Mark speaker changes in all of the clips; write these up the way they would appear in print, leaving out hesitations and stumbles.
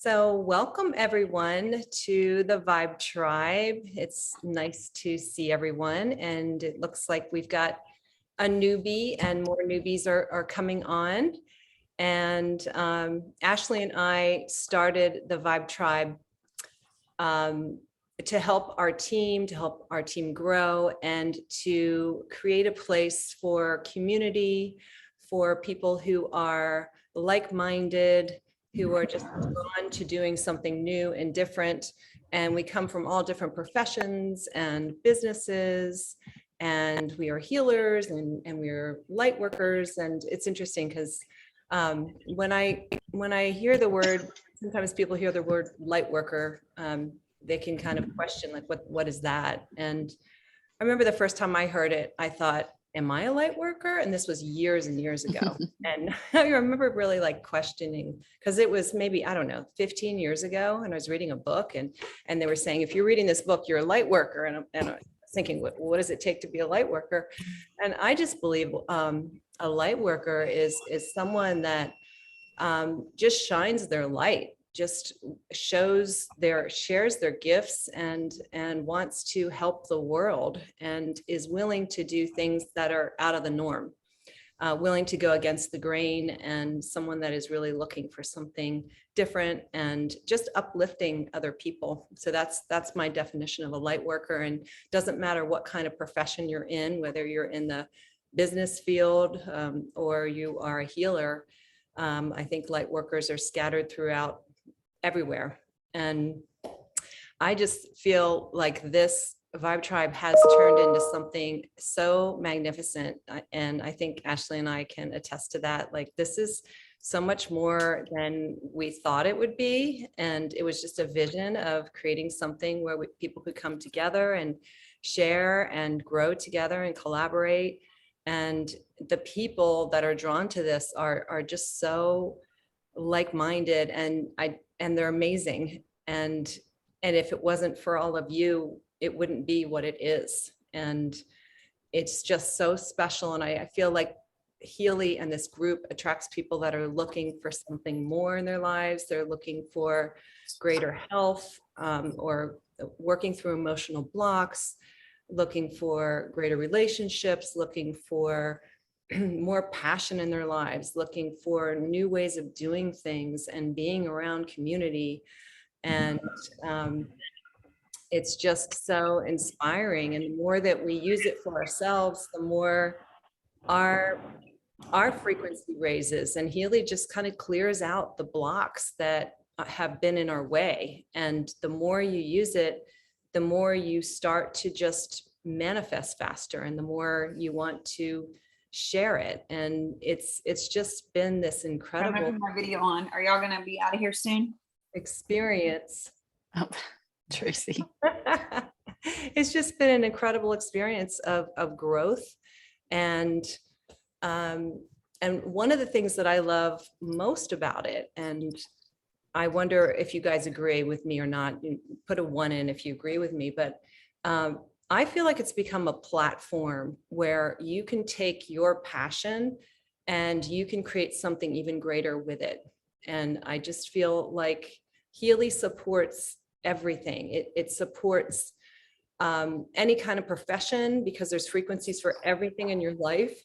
Speaker 1: So welcome everyone to the Vibe Tribe. It's nice to see everyone, and it looks like we've got a newbie and more newbies are coming on. And Ashley and I started the Vibe Tribe to help our team grow, and to create a place for community, for people who are like-minded, who are just drawn to doing something new and different. And we come from all different professions and businesses, and we are healers and we're light workers. And it's interesting because when I hear the word, sometimes people hear the word light worker, they can kind of question like, what is that? And I remember the first time I heard it, I thought, am I a light worker? And this was years and years ago. And I remember really like questioning, because it was maybe, I don't know, 15 years ago. And I was reading a book and they were saying, if you're reading this book, you're a light worker. And I was thinking, what does it take to be a light worker? And I just believe a light worker is someone that just shines their light, just shares their gifts and wants to help the world, and is willing to do things that are out of the norm, willing to go against the grain, and someone that is really looking for something different and just uplifting other people. So that's my definition of a light worker. And doesn't matter what kind of profession you're in, whether you're in the business field or you are a healer. I think light workers are scattered throughout everywhere. And I just feel like this Vibe Tribe has turned into something so magnificent. And I think Ashley and I can attest to that. Like, this is so much more than we thought it would be. And it was just a vision of creating something where people could come together and share and grow together and collaborate. And the people that are drawn to this are just so like-minded, and they're amazing. And if it wasn't for all of you, it wouldn't be what it is. And it's just so special. And I feel like Healy and this group attracts people that are looking for something more in their lives. They're looking for greater health, or working through emotional blocks, looking for greater relationships, looking for more passion in their lives, looking for new ways of doing things and being around community. And it's just so inspiring. And the more that we use it for ourselves, the more our frequency raises. And Healy just kind of clears out the blocks that have been in our way. And the more you use it, the more you start to just manifest faster, and the more you want to share it. And it's just been this incredible.
Speaker 2: I'm gonna put my video on. Are y'all gonna be out of here soon?
Speaker 1: Experience.
Speaker 3: Oh, Tracy.
Speaker 1: It's just been an incredible experience of growth. And one of the things that I love most about it, and I wonder if you guys agree with me or not, put a 1 in if you agree with me, but I feel like it's become a platform where you can take your passion and you can create something even greater with it. And I just feel like Healy supports everything. It supports any kind of profession, because there's frequencies for everything in your life.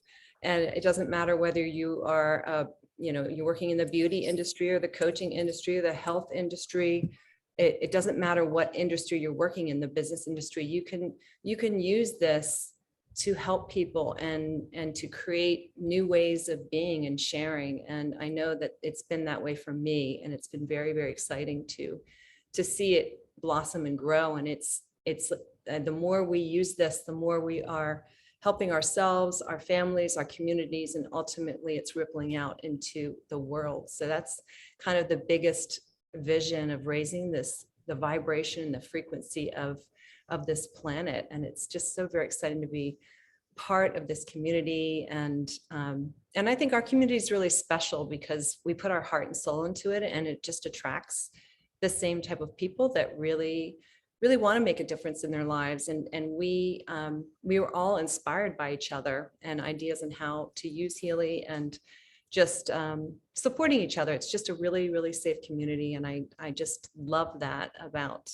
Speaker 1: And it doesn't matter whether you are, you're working in the beauty industry or the coaching industry or the health industry. It doesn't matter what industry you're working in, the business industry. You can use this to help people and to create new ways of being and sharing. And I know that it's been that way for me, and it's been very, very exciting to see it blossom and grow. And it's the more we use this, the more we are helping ourselves, our families, our communities, and ultimately it's rippling out into the world. So that's kind of the biggest vision of raising the vibration, the frequency of this planet. And it's just so very exciting to be part of this community. And I think our community is really special because we put our heart and soul into it, and it just attracts the same type of people that really want to make a difference in their lives. And we were all inspired by each other and ideas on how to use Healy and just supporting each other. It's just a really, really safe community. And I just love that about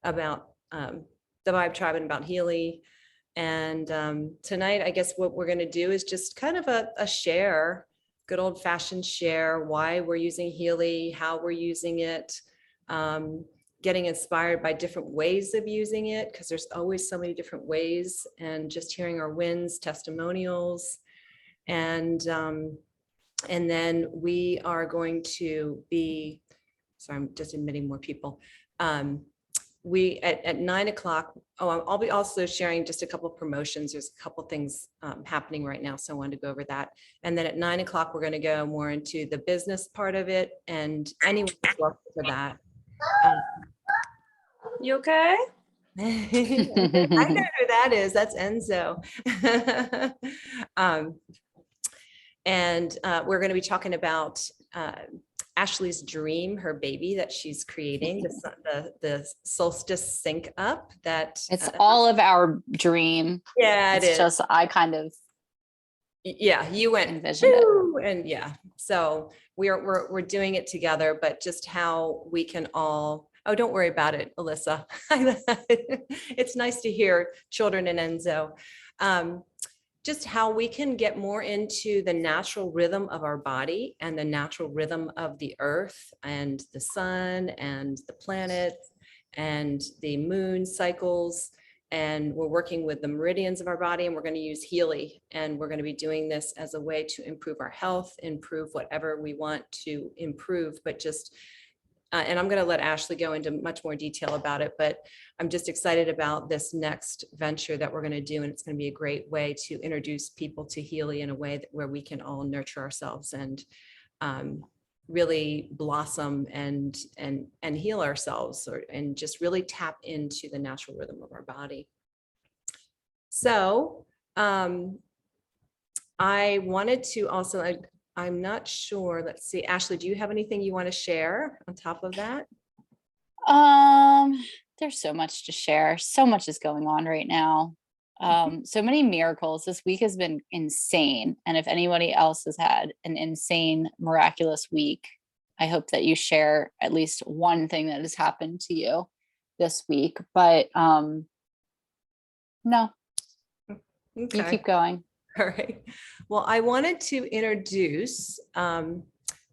Speaker 1: the Vibe Tribe and about Healy. And tonight, I guess what we're going to do is just kind of a share, good old fashioned share, why we're using Healy, how we're using it, getting inspired by different ways of using it, because there's always so many different ways, and just hearing our wins, testimonials. And then we are going to be, sorry, I'm just admitting more people. We at 9 o'clock, I'll be also sharing just a couple of promotions. There's a couple things happening right now, so I wanted to go over that. And then at 9 o'clock, we're going to go more into the business part of it, and anyone's welcome for that.
Speaker 4: You okay?
Speaker 1: I know who that is. That's Enzo. And we're going to be talking about Ashley's dream, her baby that she's creating, the solstice sync up. That
Speaker 3: It's all of our dream.
Speaker 1: Yeah, it
Speaker 3: It's
Speaker 1: is.
Speaker 3: just, I kind of
Speaker 1: You went
Speaker 3: envisioned it.
Speaker 1: and yeah. So we're doing it together, but just how we can all. Oh, don't worry about it, Alyssa. It's nice to hear children and Enzo. Just how we can get more into the natural rhythm of our body and the natural rhythm of the earth and the sun and the planets and the moon cycles. And we're working with the meridians of our body, and we're going to use Healy. And we're going to be doing this as a way to improve our health, improve whatever we want to improve, but just and I'm going to let Ashley go into much more detail about it, but I'm just excited about this next venture that we're going to do. And it's going to be a great way to introduce people to Healy in a way where we can all nurture ourselves and really blossom and heal ourselves, and just really tap into the natural rhythm of our body. So I wanted to also, I'm not sure. Let's see. Ashley, do you have anything you want to share on top of that?
Speaker 3: There's so much to share. So much is going on right now. So many miracles. This week has been insane. And if anybody else has had an insane, miraculous week, I hope that you share at least one thing that has happened to you this week. But no, you keep going.
Speaker 1: All right. Well, I wanted to introduce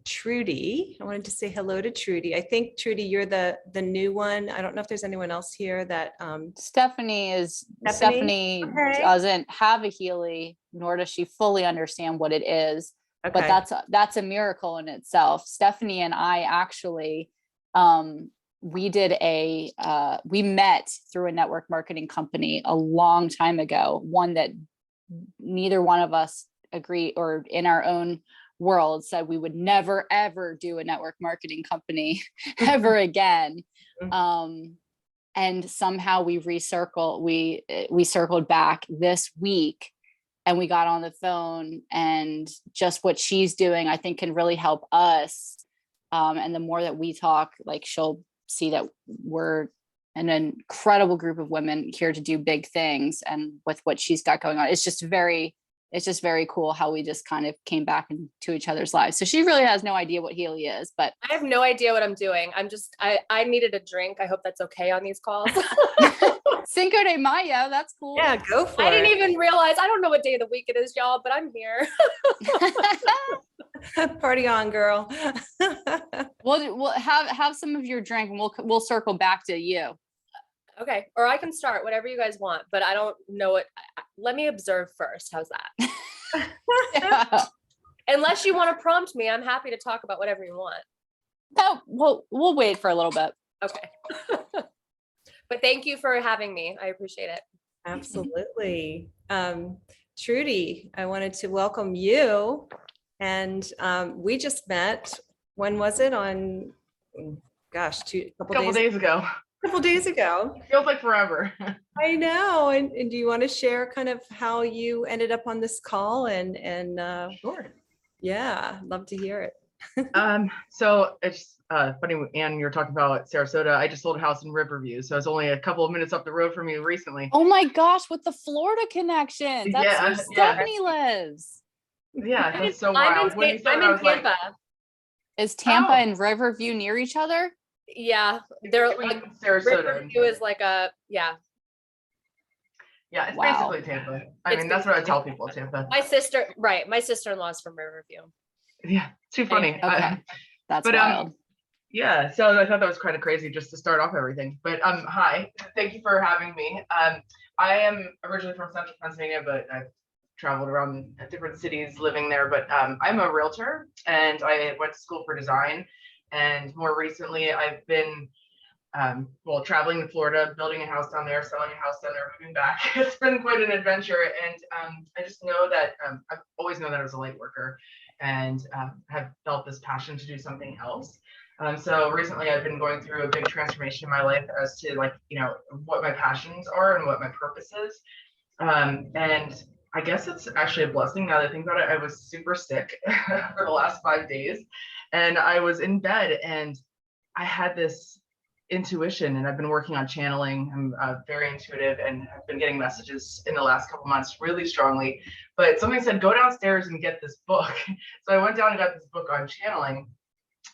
Speaker 1: Trudy. I wanted to say hello to Trudy. I think, Trudy, you're the new one. I don't know if there's anyone else here that
Speaker 3: Stephanie
Speaker 1: Okay.
Speaker 3: doesn't have a Healy, nor does she fully understand what it is.
Speaker 1: Okay.
Speaker 3: But that's a miracle in itself. Stephanie and I actually we met through a network marketing company a long time ago, one that neither one of us agree, or in our own world said we would never ever do a network marketing company ever again. And somehow we circled back this week, and we got on the phone, and just what she's doing, I think, can really help us. And the more that we talk, like, she'll see that we're an incredible group of women here to do big things. And with what she's got going on, it's just very cool how we just kind of came back into each other's lives. So she really has no idea what Healy is, but
Speaker 4: I have no idea what I'm doing. I needed a drink. I hope that's okay on these calls.
Speaker 3: Cinco de Mayo, that's cool.
Speaker 1: Yeah, go for
Speaker 4: I
Speaker 1: it.
Speaker 4: didn't even realize. I don't know what day of the week it is, y'all, but I'm here.
Speaker 1: Party on, girl.
Speaker 3: We'll have some of your drink, and we'll circle back to you.
Speaker 4: Okay. Or I can start, whatever you guys want, but I don't know it. Let me observe first. How's that?
Speaker 3: Yeah.
Speaker 4: Unless you want to prompt me, I'm happy to talk about whatever you want.
Speaker 3: No, we'll wait for a little bit.
Speaker 4: Okay. But thank you for having me. I appreciate it.
Speaker 1: Absolutely. Trudy, I wanted to welcome you. And we just met, when was it? On, gosh, a couple days
Speaker 5: ago.
Speaker 1: A couple days ago.
Speaker 5: Feels like forever.
Speaker 1: I know. And do you want to share kind of how you ended up on this call? And
Speaker 5: Sure.
Speaker 1: yeah, love to hear it.
Speaker 5: So it's funny, Anne, you're talking about Sarasota. I just sold a house in Riverview, so it's only a couple of minutes up the road from me recently.
Speaker 3: Oh my gosh, with the Florida connection. That's
Speaker 5: Yeah,
Speaker 3: where Stephanie lives.
Speaker 5: Yeah, that's so
Speaker 4: I'm
Speaker 5: wild. When you said
Speaker 4: I'm
Speaker 5: that, I
Speaker 4: in
Speaker 5: was like,
Speaker 4: Tampa.
Speaker 3: Is Tampa
Speaker 5: Oh.
Speaker 3: and Riverview near each other?
Speaker 4: Yeah, they're
Speaker 5: between
Speaker 4: like
Speaker 5: Sarasota and
Speaker 4: Riverview is like a yeah.
Speaker 5: yeah, it's
Speaker 3: Wow.
Speaker 5: basically Tampa. I
Speaker 4: It's
Speaker 5: mean, that's what I tell people, Tampa.
Speaker 4: My sister, right? My sister-in-law's from Riverview.
Speaker 5: Yeah, too funny.
Speaker 3: Okay. That's
Speaker 5: but
Speaker 3: wild.
Speaker 5: yeah, so I thought that was kind of crazy just to start off everything. But hi, thank you for having me. I am originally from Central Pennsylvania, but I've traveled around different cities living there. But I'm a realtor, and I went to school for design. And more recently, I've been well, traveling to Florida, building a house down there, selling a house down there, moving back. It's been quite an adventure. And I just know that I've always known that I was a light worker and have felt this passion to do something else. So recently I've been going through a big transformation in my life as to like, you know, what my passions are and what my purpose is. And I guess it's actually a blessing now that I think about it. I was super sick for the last 5 days and I was in bed and I had this intuition, and I've been working on channeling. I'm very intuitive and I've been getting messages in the last couple months really strongly, but something said go downstairs and get this book. So I went down and got this book on channeling,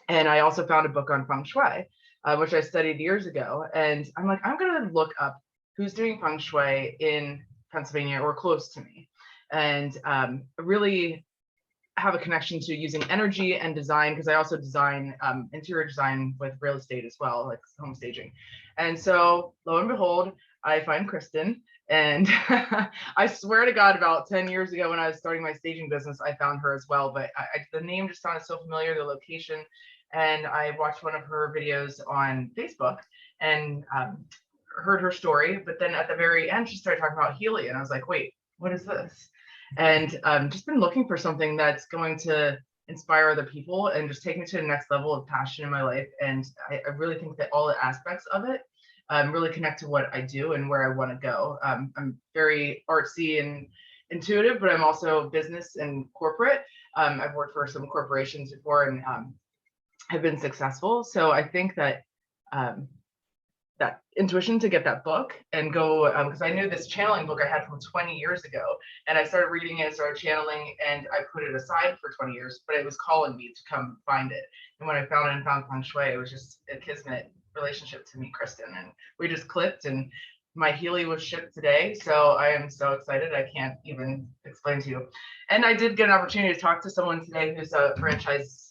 Speaker 5: and I also found a book on feng shui, which I studied years ago. And I'm like, I'm gonna look up who's doing feng shui in Pennsylvania or close to me, and really have a connection to using energy and design, because I also design interior design with real estate as well, like home staging. And so lo and behold, I find Kristen, and I swear to God, about 10 years ago when I was starting my staging business, I found her as well. But the name just sounded so familiar, the location, and I watched one of her videos on Facebook and heard her story. But then at the very end, she started talking about Healy, and I was like, wait, what is this? And just been looking for something that's going to inspire other people and just take me to the next level of passion in my life. And I really think that all the aspects of it really connect to what I do and where I want to go. I'm very artsy and intuitive, but I'm also business and corporate. I've worked for some corporations before and have been successful. So I think that that intuition to get that book and go, because I knew this channeling book I had from 20 years ago, and I started reading it, started channeling, and I put it aside for 20 years, but it was calling me to come find it. And when I found it and found feng shui, it was just a kismet relationship to meet Kristen, and we just clicked, and my Healy was shipped today. So I am so excited. I can't even explain to you. And I did get an opportunity to talk to someone today who's a franchisee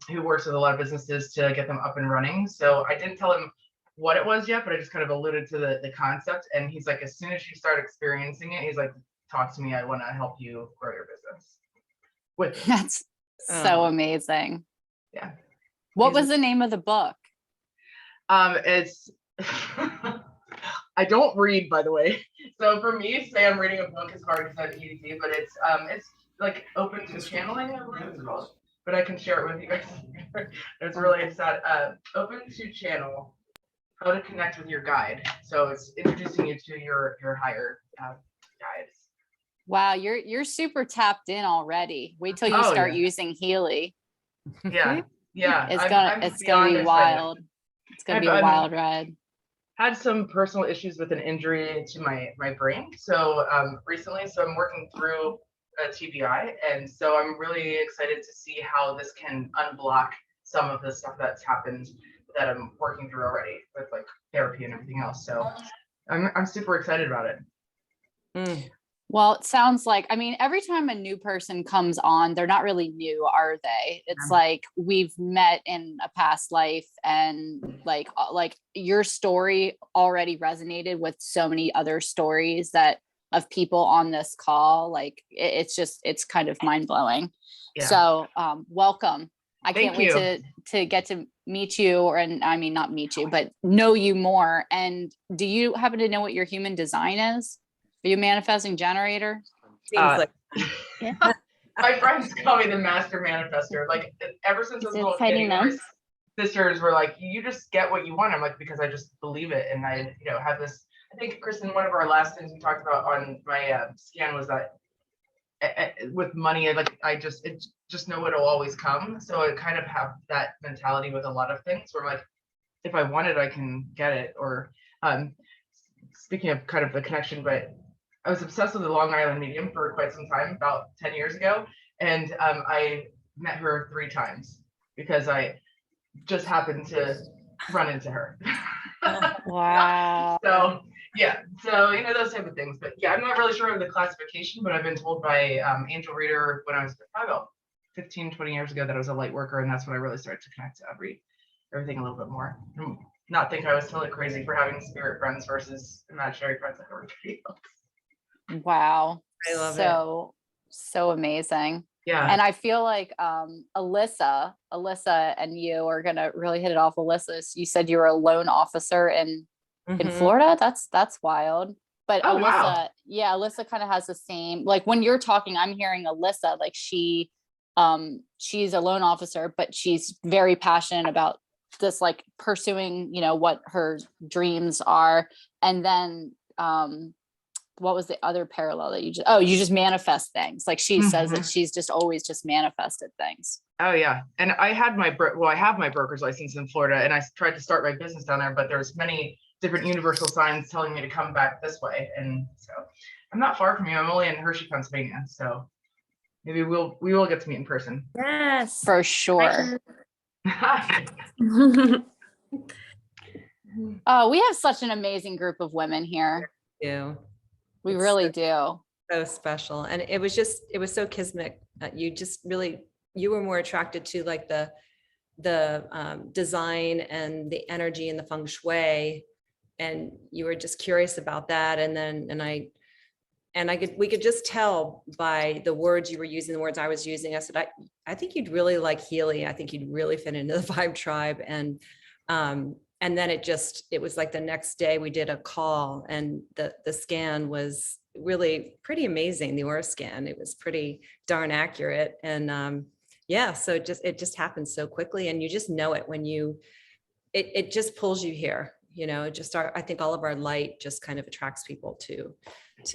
Speaker 5: who works with a lot of businesses to get them up and running. So I didn't tell him what it was yet, but I just kind of alluded to the concept. And he's like, as soon as you start experiencing it, he's like, talk to me. I want to help you grow your business. With
Speaker 3: That's so amazing.
Speaker 5: Yeah.
Speaker 3: What was the name of the book?
Speaker 5: It's I don't read, by the way. So for me, say I'm reading a book is hard because I'm easy, but it's like open to channeling, I believe it's called. But I can share it with you guys. It's really sad. Open to channel, how to connect with your guide. So it's introducing you to your higher guides.
Speaker 3: Wow, you're super tapped in already. Wait till you start using Healy.
Speaker 5: Yeah, yeah.
Speaker 3: It's gonna be wild. It's gonna be a wild ride.
Speaker 5: Had some personal issues with an injury to my brain. So recently, so I'm working through a TBI, and so I'm really excited to see how this can unblock some of the stuff that's happened that I'm working through already with like therapy and everything else. So I'm super excited about it.
Speaker 3: Well, it sounds like, I mean, every time a new person comes on, they're not really new, are they? It's like we've met in a past life, and like your story already resonated with so many other stories that of people on this call. Like it's kind of mind blowing. Yeah. So welcome. I can't wait to get to meet you, and I mean, not meet you, but know you more. And do you happen to know what your human design is? Are you a manifesting generator?
Speaker 1: Seems like
Speaker 5: my friends call me the master manifester. Like ever since I was a little kid, my sisters were like, "You just get what you want." I'm like, because I just believe it, and I, have this. I think Kristen, one of our last things we talked about on my scan was that with money, I just know it'll always come. So I kind of have that mentality with a lot of things, where I'm like, if I want it, I can get it. Or speaking of kind of the connection, but I was obsessed with the Long Island medium for quite some time, about 10 years ago. And I met her 3 times because I just happened to run into her.
Speaker 3: Wow.
Speaker 5: So yeah, so those type of things. But yeah, I'm not really sure of the classification, but I've been told by Angel Reader when I was probably about 15, 20 years ago that I was a light worker, and that's when I really started to connect to everything a little bit more. And not think I was totally crazy for having spirit friends versus imaginary friends like everybody else.
Speaker 3: Wow.
Speaker 1: I love it.
Speaker 3: So amazing.
Speaker 5: Yeah.
Speaker 3: And I feel like Alyssa and you are gonna really hit it off. Alyssa, you said you were a loan officer in
Speaker 1: Mhm.
Speaker 3: Florida. That's wild. But
Speaker 5: Oh,
Speaker 3: Alyssa,
Speaker 5: wow.
Speaker 3: yeah, Alyssa kind of has the same, like when you're talking, I'm hearing Alyssa, like she's a loan officer, but she's very passionate about this, like pursuing, what her dreams are. And then what was the other parallel that you just manifest things. Like she says that she's just always just manifested things.
Speaker 5: Oh yeah, and I had I have my broker's license in Florida, and I tried to start my business down there, but there's many different universal signs telling me to come back this way, and so I'm not far from you. I'm only in Hershey, Pennsylvania, so maybe we will get to meet in person.
Speaker 4: Yes.
Speaker 3: For sure. Oh, we have such an amazing group of women here.
Speaker 1: Yeah.
Speaker 3: We
Speaker 1: It's
Speaker 3: really do.
Speaker 1: so special. And it was so kismet. You were more attracted to like the design and the energy and the feng shui. And you were just curious about that. We could just tell by the words you were using, the words I was using. I said, I think you'd really like Healy. I think you'd really fit into the Vibe Tribe. And then it was like the next day we did a call, and the scan was really pretty amazing. The aura scan, it was pretty darn accurate. And yeah, so it just happens so quickly, and you just know it when it just pulls you here. I think all of our light just kind of attracts people to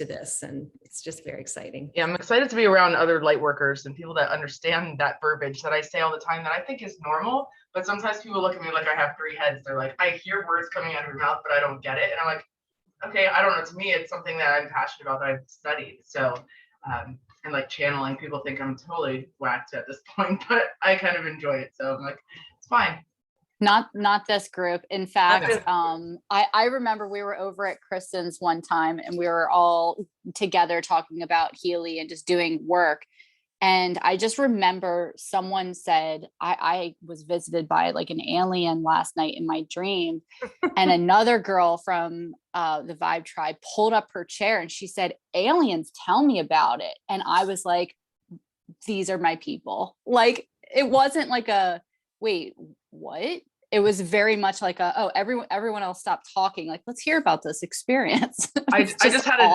Speaker 1: this, and it's just very exciting.
Speaker 5: Yeah, I'm excited to be around other light workers and people that understand that verbiage that I say all the time that I think is normal, but sometimes people look at me like I have 3 heads. They're like, I hear words coming out of your mouth, but I don't get it. And I'm like, okay, I don't know. To me, it's something that I'm passionate about, that I've studied. So, and like channeling, people think I'm totally whacked at this point, but I kind of enjoy it. So I'm like, it's fine.
Speaker 3: Not this group. In fact, I remember we were over at Kristen's one time, and we were all together talking about Healy and just doing work. And I just remember someone said, I was visited by like an alien last night in my dream. And another girl from the Vibe Tribe pulled up her chair and she said, aliens, tell me about it. And I was like, these are my people. Like, it wasn't like a, wait, what? It was very much like everyone else stopped talking. Like, let's hear about this experience.
Speaker 5: I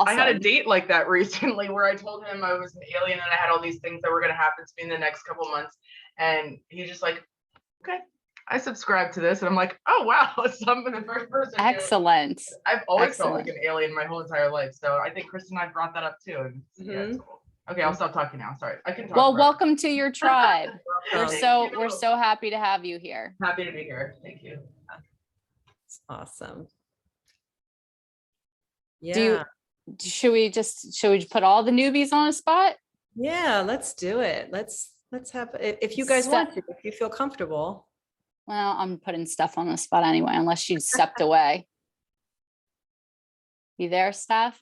Speaker 5: had a date like that recently where I told him I was an alien and I had all these things that were going to happen to me in the next couple months. And he's just like, okay, I subscribe to this. And I'm like, oh, wow. So I'm the first person.
Speaker 3: Excellent.
Speaker 5: I've always felt like an alien my whole entire life. So I think Kristen and I brought that up too. And yeah, it's cool. Okay, I'll stop talking now. Sorry, I can talk.
Speaker 3: Well, welcome to your tribe. We're
Speaker 5: Welcome.
Speaker 3: so happy to have you here.
Speaker 5: Happy to be here. Thank you.
Speaker 1: It's awesome. Yeah.
Speaker 3: Should we put all the newbies on a spot?
Speaker 1: Yeah, let's do it. Let's have, if you guys want to, if you feel comfortable.
Speaker 3: Well, I'm putting Steph on the spot anyway, unless she stepped away. You there, Steph?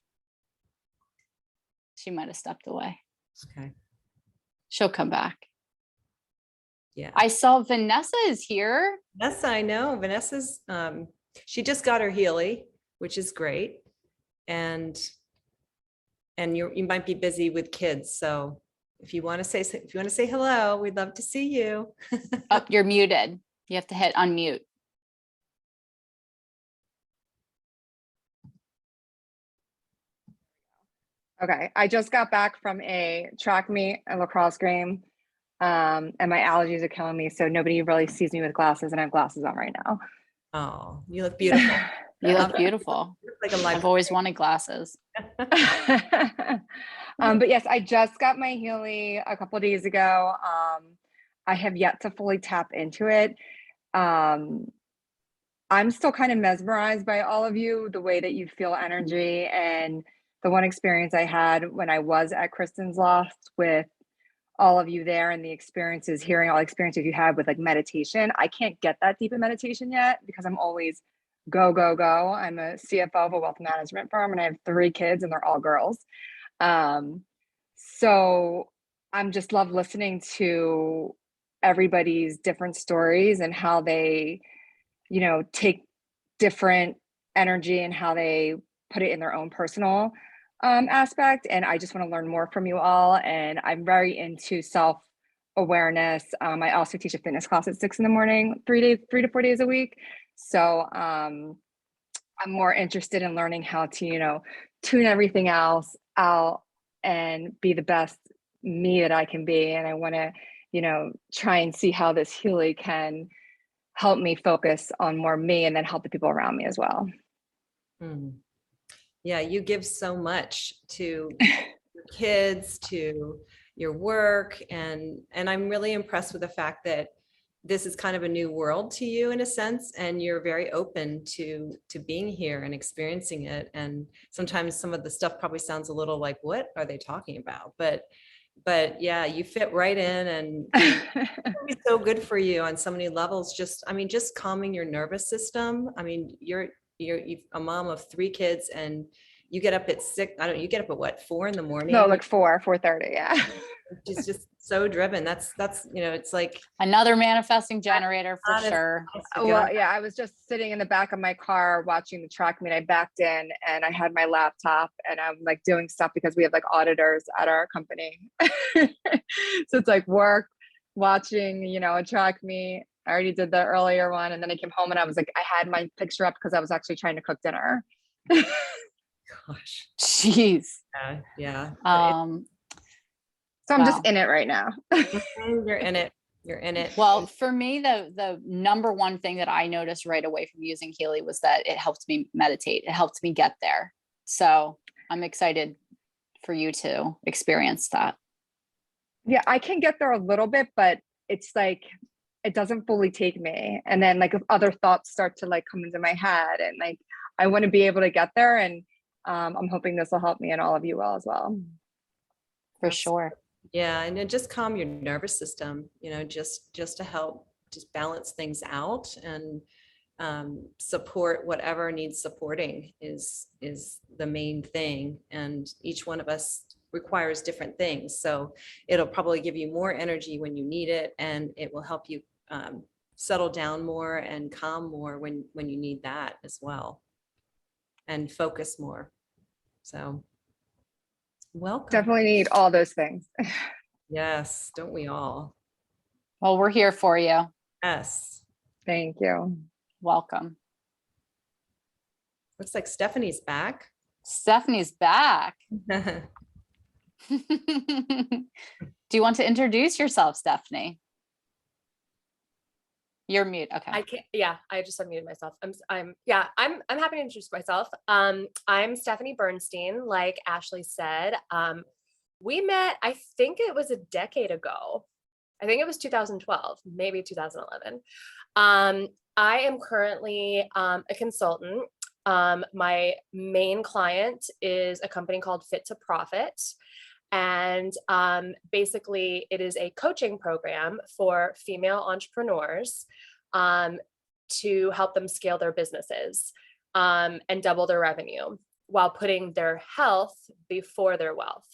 Speaker 3: She might have stepped away.
Speaker 1: Okay.
Speaker 3: She'll come back.
Speaker 1: Yeah.
Speaker 3: I saw Vanessa is here.
Speaker 1: Vanessa, I know. Vanessa's, she just got her Healy, which is great. And you might be busy with kids. So if you want to say hello, we'd love to see you.
Speaker 3: Oh, you're muted. You have to hit unmute.
Speaker 6: Okay, I just got back from a track meet, a lacrosse game, and my allergies are killing me. So nobody really sees me with glasses, and I have glasses on right now.
Speaker 1: Oh, you look beautiful.
Speaker 3: You look beautiful.
Speaker 1: Like a life.
Speaker 3: I've always wanted glasses.
Speaker 6: But yes, I just got my Healy a couple of days ago. I have yet to fully tap into it. I'm still kind of mesmerized by all of you, the way that you feel energy and the one experience I had when I was at Kristen's Loft with all of you there and the experiences, hearing all the experiences you had with like meditation. I can't get that deep in meditation yet because I'm always go, go, go. I'm a CFO of a wealth management firm and I have 3 kids and they're all girls. So I'm just love listening to everybody's different stories and how they, you know, take different energy and how they put it in their own personal aspect. And I just want to learn more from you all. And I'm very into self-awareness. I also teach a fitness class at 6 a.m, 3 to 4 days a week. So I'm more interested in learning how to, you know, tune everything else out and be the best me that I can be. And I want to, you know, try and see how this Healy can help me focus on more me and then help the people around me as well.
Speaker 1: Yeah, you give so much to your kids, to your work, and I'm really impressed with the fact that this is kind of a new world to you in a sense, and you're very open to being here and experiencing it. And sometimes some of the stuff probably sounds a little like, what are they talking about? But yeah, you fit right in, and it's so good for you on so many levels. Just, I mean, just calming your nervous system. I mean, you're a mom of 3 kids and you get up at 6, I don't know, you get up at what, 4 in the morning?
Speaker 6: No, like 4:30. Yeah.
Speaker 1: Just so driven. That's, you know, it's like
Speaker 3: Another manifesting generator for
Speaker 1: honest-
Speaker 3: sure.
Speaker 6: Well, yeah, I was just sitting in the back of my car watching the track meet. I backed in and I had my laptop and I'm like doing stuff because we have like auditors at our company. So it's like work, watching, you know, a track meet. I already did the earlier one. And then I came home and I was like, I had my picture up because I was actually trying to cook dinner.
Speaker 1: Gosh.
Speaker 3: Jeez.
Speaker 1: Yeah.
Speaker 6: So I'm
Speaker 3: Wow.
Speaker 6: just in it right now.
Speaker 1: You're in it. You're in it.
Speaker 3: Well, for me, the number one thing that I noticed right away from using Healy was that it helped me meditate. It helped me get there. So I'm excited for you to experience that.
Speaker 6: Yeah, I can get there a little bit, but it's like, it doesn't fully take me. And then like if other thoughts start to like come into my head and like, I want to be able to get there. And I'm hoping this will help me and all of you all as well.
Speaker 3: For sure.
Speaker 1: Yeah, and then just calm your nervous system, you know, just to help just balance things out and support whatever needs supporting is the main thing. And each one of us requires different things. So it'll probably give you more energy when you need it, and it will help you settle down more and calm more when you need that as well, and focus more. So welcome.
Speaker 6: Definitely need all those things.
Speaker 1: Yes, don't we all?
Speaker 3: Well, we're here for you.
Speaker 1: Yes.
Speaker 6: Thank you.
Speaker 3: Welcome.
Speaker 1: Looks like Stephanie's back.
Speaker 3: Stephanie's back. Do you want to introduce yourself, Stephanie? You're mute. Okay.
Speaker 4: I can't. Yeah, I just unmuted myself. I'm happy to introduce myself. I'm Stephanie Bernstein, like Ashley said. We met, I think it was a decade ago. I think it was 2012, maybe 2011. I am currently a consultant. My main client is a company called Fit to Profit. And basically, it is a coaching program for female entrepreneurs to help them scale their businesses and double their revenue while putting their health before their wealth.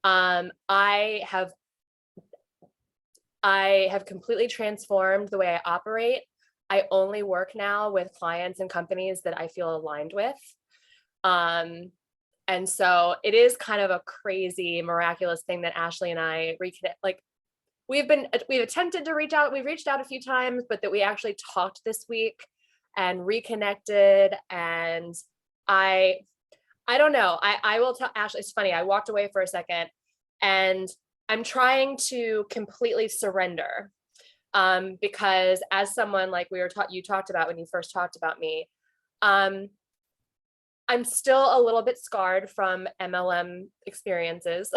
Speaker 4: I have completely transformed the way I operate. I only work now with clients and companies that I feel aligned with. And so it is kind of a crazy, miraculous thing that Ashley and I reconnect. Like we've attempted to reach out. We've reached out a few times, but that we actually talked this week and reconnected. And I don't know. I will tell Ashley, it's funny. I walked away for a second and I'm trying to completely surrender. Because as someone like you talked about when you first talked about me, I'm still a little bit scarred from MLM experiences.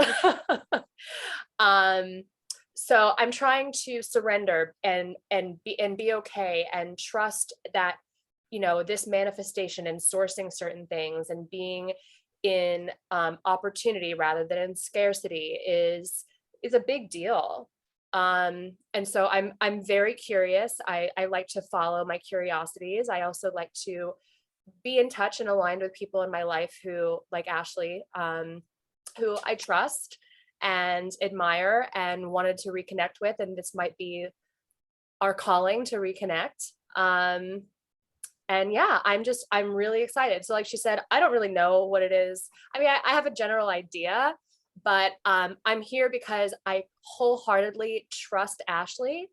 Speaker 4: So I'm trying to surrender and be okay and trust that, you know, this manifestation and sourcing certain things and being in opportunity rather than in scarcity is a big deal. And so I'm very curious. I like to follow my curiosities. I also like to be in touch and aligned with people in my life who, like Ashley, who I trust and admire and wanted to reconnect with. And this might be our calling to reconnect. And yeah, I'm really excited. So like she said, I don't really know what it is. I mean, I have a general idea, but I'm here because I wholeheartedly trust Ashley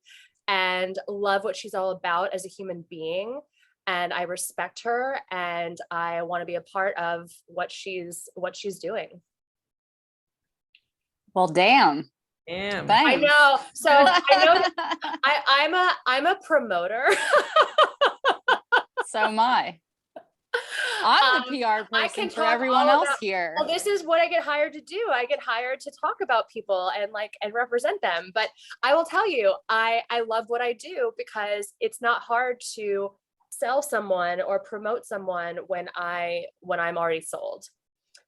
Speaker 4: and love what she's all about as a human being. And I respect her and I want to be a part of what she's doing.
Speaker 3: Well, damn.
Speaker 1: Damn.
Speaker 3: Thanks.
Speaker 4: I know. So I know that I'm a promoter.
Speaker 3: So am I. I'm the PR
Speaker 4: I
Speaker 3: person
Speaker 4: can
Speaker 3: for
Speaker 4: talk
Speaker 3: everyone
Speaker 4: all
Speaker 3: else
Speaker 4: about-
Speaker 3: here.
Speaker 4: Well, this is what I get hired to do. I get hired to talk about people and represent them. But I will tell you, I love what I do because it's not hard to sell someone or promote someone when I'm already sold.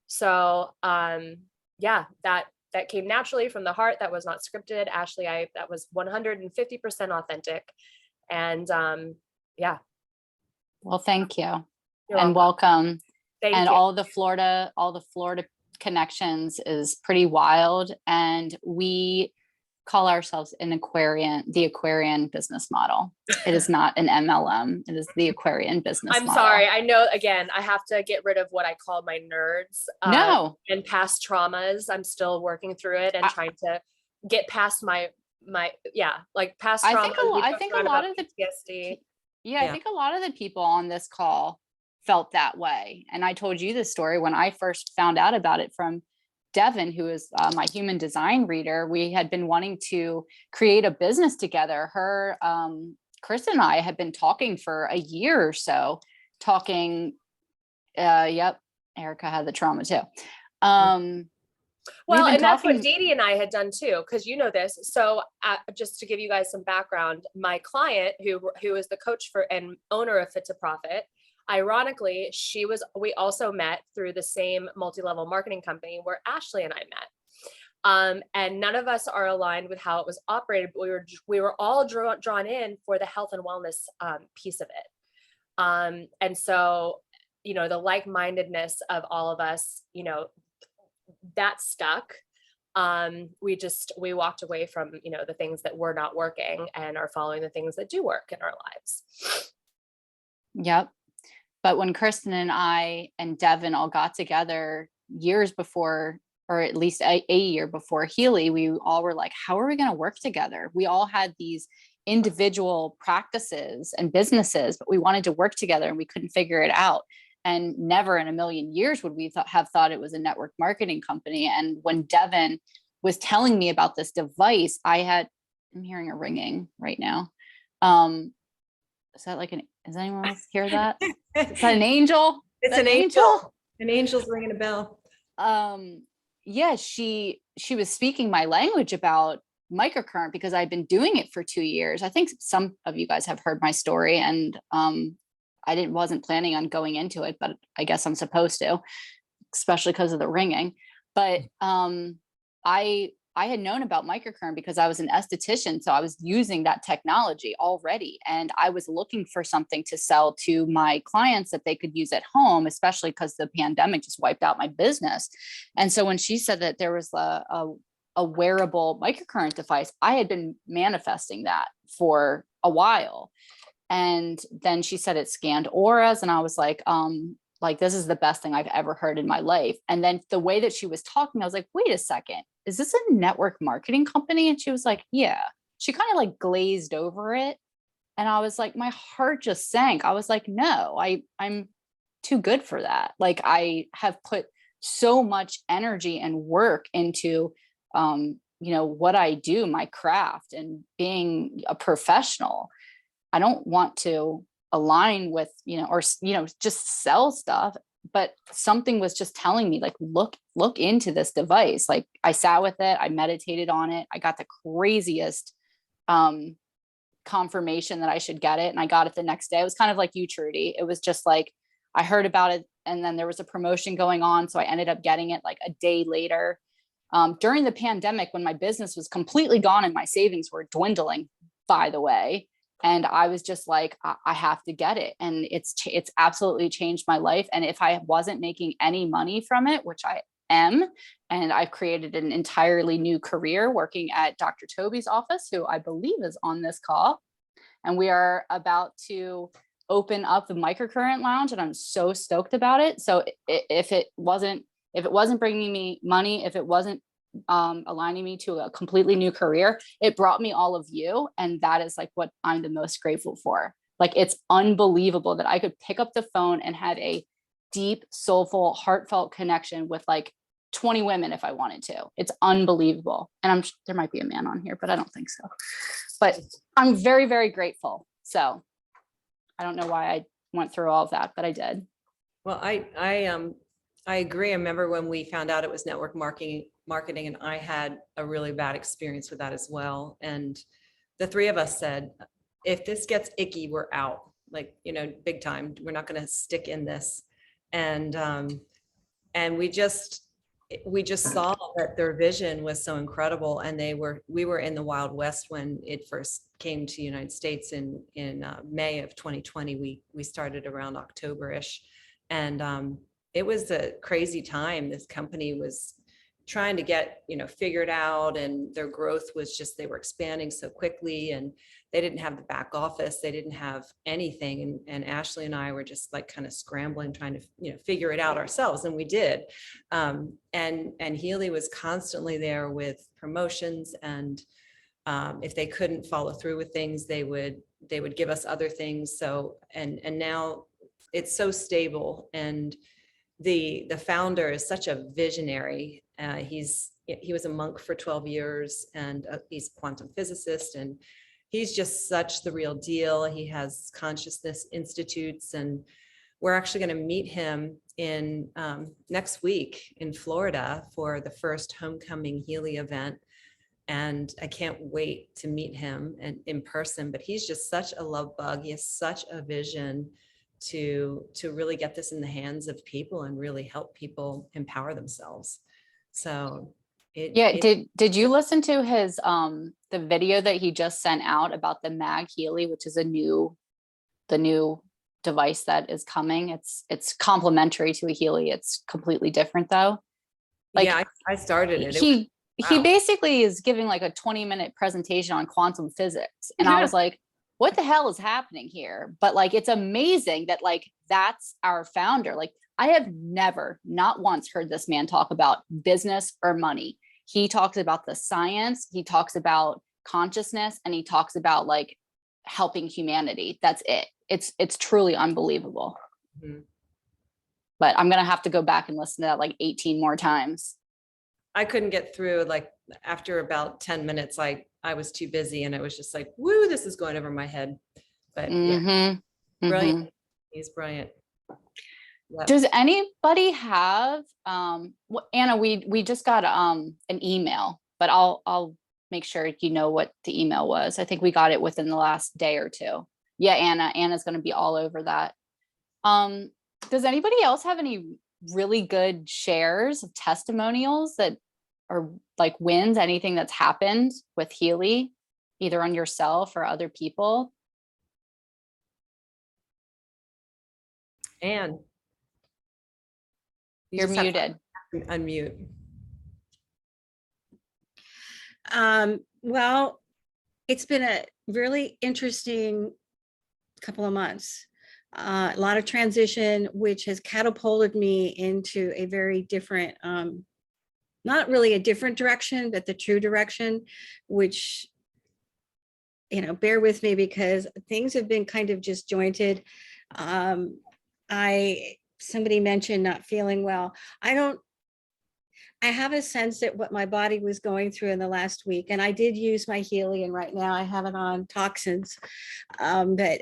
Speaker 4: So yeah, that came naturally from the heart. That was not scripted. Ashley, that was 150% authentic. And yeah.
Speaker 3: Well, thank you.
Speaker 4: You're
Speaker 3: And welcome.
Speaker 4: Thank
Speaker 3: And
Speaker 4: you.
Speaker 3: all the Florida connections is pretty wild. And we call ourselves the Aquarian business model. It is not an MLM. It is the Aquarian business
Speaker 4: I'm
Speaker 3: model.
Speaker 4: sorry. I know, again, I have to get rid of what I call my nerds
Speaker 3: No,
Speaker 4: and past traumas. I'm still working through it and trying to get past my past
Speaker 3: I
Speaker 4: trauma.
Speaker 3: think a lot of the
Speaker 4: PTSD.
Speaker 3: Yeah, I think a lot of the people on this call felt that way. And I told you this story when I first found out about it from Devin, who is my human design reader. We had been wanting to create a business together. Chris and I had been talking for a year or so, yep, Erica had the trauma too.
Speaker 4: Well, and that's
Speaker 3: talking-
Speaker 4: what Dee Dee and I had done too, because you know this. So just to give you guys some background, my client who is the coach for and owner of Fit to Profit, ironically, we also met through the same multi-level marketing company where Ashley and I met. And none of us are aligned with how it was operated, but we were all drawn in for the health and wellness piece of it. And so, you know, the like-mindedness of all of us, you know, that stuck. We walked away from, you know, the things that were not working and are following the things that do work in our lives.
Speaker 3: Yep. But when Kristen and I and Devin all got together years before, or at least a year before Healy, we all were like, how are we going to work together? We all had these individual practices and businesses, but we wanted to work together and we couldn't figure it out. And never in a million years would we have thought it was a network marketing company. And when Devin was telling me about this device, I'm hearing a ringing right now. Is that does anyone else hear that? Is that an angel?
Speaker 1: It's an angel. An angel's ringing a bell.
Speaker 3: Yeah, she was speaking my language about microcurrent because I've been doing it for 2 years. I think some of you guys have heard my story, and I wasn't planning on going into it, but I guess I'm supposed to, especially because of the ringing. But I had known about microcurrent because I was an esthetician. So I was using that technology already. And I was looking for something to sell to my clients that they could use at home, especially because the pandemic just wiped out my business. And so when she said that there was a wearable microcurrent device, I had been manifesting that for a while. And then she said it scanned auras. And I was like, this is the best thing I've ever heard in my life. And then the way that she was talking, I was like, wait a second, is this a network marketing company? And she was like, yeah. She kind of glazed over it. And I was like, my heart just sank. I was like, no, I'm too good for that. I have put so much energy and work into, what I do, my craft, and being a professional. I don't want to align with, just sell stuff, but something was just telling me look into this device. I sat with it, I meditated on it. I got the craziest confirmation that I should get it. And I got it the next day. It was kind of like you, Trudy. It was just I heard about it and then there was a promotion going on, so I ended up getting it like a day later. During the pandemic, when my business was completely gone and my savings were dwindling, by the way, and I was just like, I have to get it, and it's absolutely changed my life. And if I wasn't making any money from it, which I am, and I've created an entirely new career working at Dr. Toby's office, who I believe is on this call, and we are about to open up the microcurrent lounge, and I'm so stoked about it. So if it wasn't bringing me money, if it wasn't aligning me to a completely new career, it brought me all of you. And that is like what I'm the most grateful for. Like, it's unbelievable that I could pick up the phone and have a deep, soulful, heartfelt connection with like 20 women if I wanted to. It's unbelievable. And there might be a man on here, but I don't think so. But I'm very, very grateful. So I don't know why I went through all of that, but I did.
Speaker 1: Well, I agree. I remember when we found out it was network marketing, and I had a really bad experience with that as well. And the three of us said, if this gets icky, we're out, like, big time. We're not going to stick in this. And we just saw that their vision was so incredible. And we were in the Wild West when it first came to the United States in May of 2020. We started around October-ish. And it was a crazy time. This company was trying to get, figured out, and their growth was just, they were expanding so quickly, and they didn't have the back office. They didn't have anything. And Ashley and I were just like kind of scrambling, trying to, figure it out ourselves. And we did. And Healy was constantly there with promotions. And if they couldn't follow through with things, they would give us other things. So, and now it's so stable. And the founder is such a visionary. He was a monk for 12 years, and he's a quantum physicist, and he's just such the real deal. He has consciousness institutes, and we're actually going to meet him in next week in Florida for the first homecoming Healy event. And I can't wait to meet him in person, but he's just such a love bug. He has such a vision to really get this in the hands of people and really help people empower themselves. So
Speaker 3: did you listen to his the video that he just sent out about the Mag Healy, which is the new device that is coming? It's complementary to a Healy. It's completely different though. Like,
Speaker 1: yeah, I started it.
Speaker 3: He basically is giving like a 20-minute presentation on quantum physics. And I was like, what the hell is happening here? But like, it's amazing that like, that's our founder. Like, I have never, not once, heard this man talk about business or money. He talks about the science, he talks about consciousness, and he talks about like helping humanity. That's it. It's truly unbelievable.
Speaker 1: Mm-hmm.
Speaker 3: But I'm going to have to go back and listen to that like 18 more times.
Speaker 1: I couldn't get through. Like, after about 10 minutes, I was too busy, and I was just like, woo, this is going over my head. But yeah, brilliant. He's brilliant. Yep.
Speaker 3: Does anybody have Anna, we just got an email, but I'll make sure you know what the email was. I think we got it within the last day or two. Yeah, Anna's going to be all over that. Does anybody else have any really good shares of testimonials that are like wins, anything that's happened with Healy, either on yourself or other people?
Speaker 1: And
Speaker 3: you're muted.
Speaker 1: Unmute.
Speaker 7: Well, it's been a really interesting couple of months. A lot of transition, which has catapulted me into a very different, not really a different direction, but the true direction, which, bear with me because things have been kind of disjointed. Somebody mentioned not feeling well. I have a sense that what my body was going through in the last week, and I did use my Healy, and right now I have it on toxins, but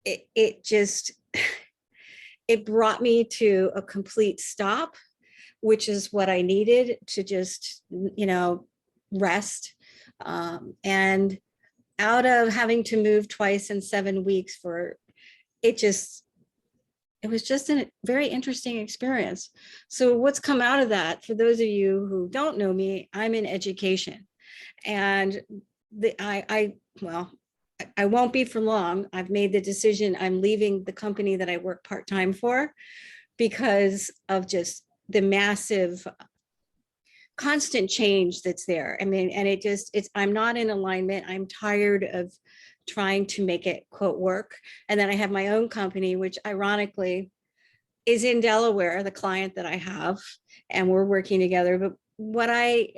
Speaker 7: it just, it brought me to a complete stop, which is what I needed to just, rest. And out of having to move twice in 7 weeks it just it was just a very interesting experience. So what's come out of that, for those of you who don't know me, I'm in education. And I won't be for long. I've made the decision, I'm leaving the company that I work part-time for because of just the massive constant change that's there. I mean, and I'm not in alignment. I'm tired of trying to make it quote work. And then I have my own company, which ironically is in Delaware, the client that I have, and we're working together. But what I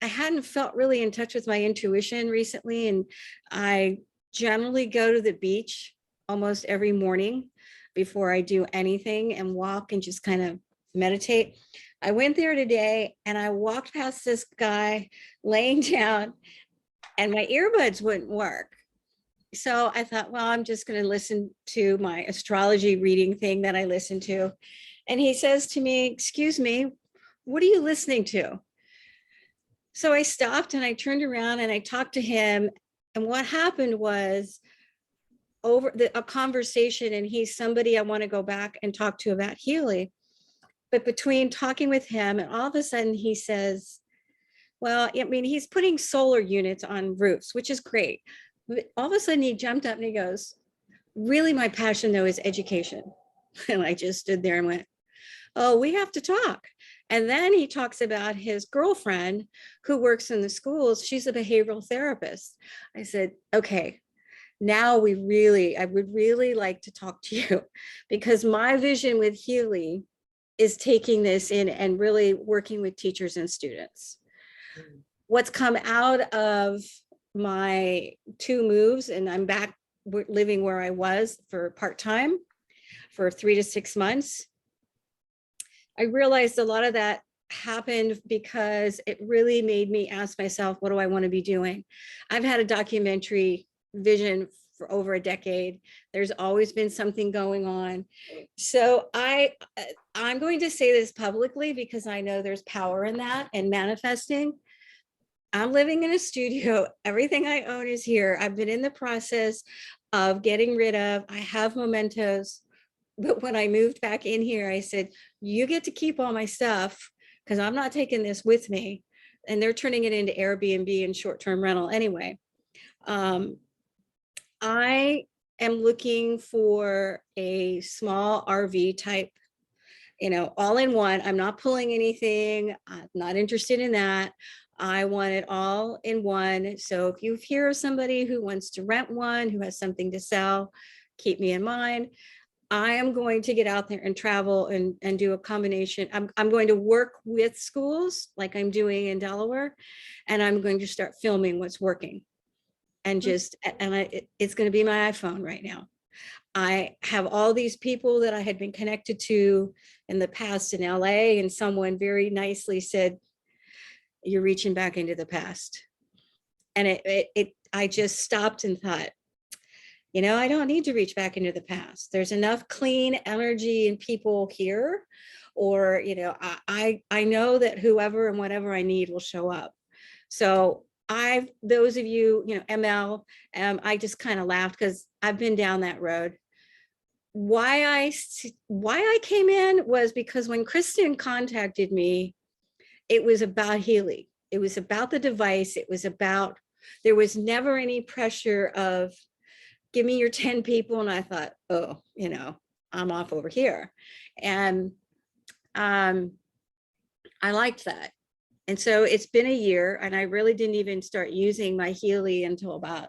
Speaker 7: hadn't felt really in touch with my intuition recently. And I generally go to the beach almost every morning before I do anything and walk and just kind of meditate. I went there today and I walked past this guy laying down and my earbuds wouldn't work. So I thought, well, I'm just going to listen to my astrology reading thing that I listen to. And he says to me, excuse me, what are you listening to? So I stopped and I turned around and I talked to him. And what happened was a conversation, and he's somebody I want to go back and talk to about Healy. But between talking with him and all of a sudden he says, well, I mean, he's putting solar units on roofs, which is great. But all of a sudden he jumped up and he goes, really my passion though is education. And I just stood there and went, oh, we have to talk. And then he talks about his girlfriend who works in the schools. She's a behavioral therapist. I said, okay, now I would really like to talk to you, because my vision with Healy is taking this in and really working with teachers and students. What's come out of my 2 moves, and I'm back living where I was for part-time for 3 to 6 months. I realized a lot of that happened because it really made me ask myself, what do I want to be doing? I've had a documentary vision for over a decade. There's always been something going on. So I'm going to say this publicly because I know there's power in that and manifesting. I'm living in a studio. Everything I own is here. I've been in the process of getting rid of, I have mementos. But when I moved back in here, I said, you get to keep all my stuff because I'm not taking this with me. And they're turning it into Airbnb and short-term rental anyway. I am looking for a small RV type, all in one. I'm not pulling anything. I'm not interested in that. I want it all in one. So if you hear of somebody who wants to rent one, who has something to sell, keep me in mind. I am going to get out there and travel and do a combination. I'm going to work with schools like I'm doing in Delaware, and I'm going to start filming what's working. And it's going to be my iPhone right now. I have all these people that I had been connected to in the past in LA, and someone very nicely said, you're reaching back into the past. And I just stopped and thought, I don't need to reach back into the past. There's enough clean energy and people here, or, I know that whoever and whatever I need will show up. So those of you, ML, I just kind of laughed because I've been down that road. Why I came in was because when Kristen contacted me, it was about Healy. It was about the device. There was never any pressure of, give me your 10 people. And I thought, oh, I'm off over here. And I liked that. And so it's been a year, and I really didn't even start using my Healy until about,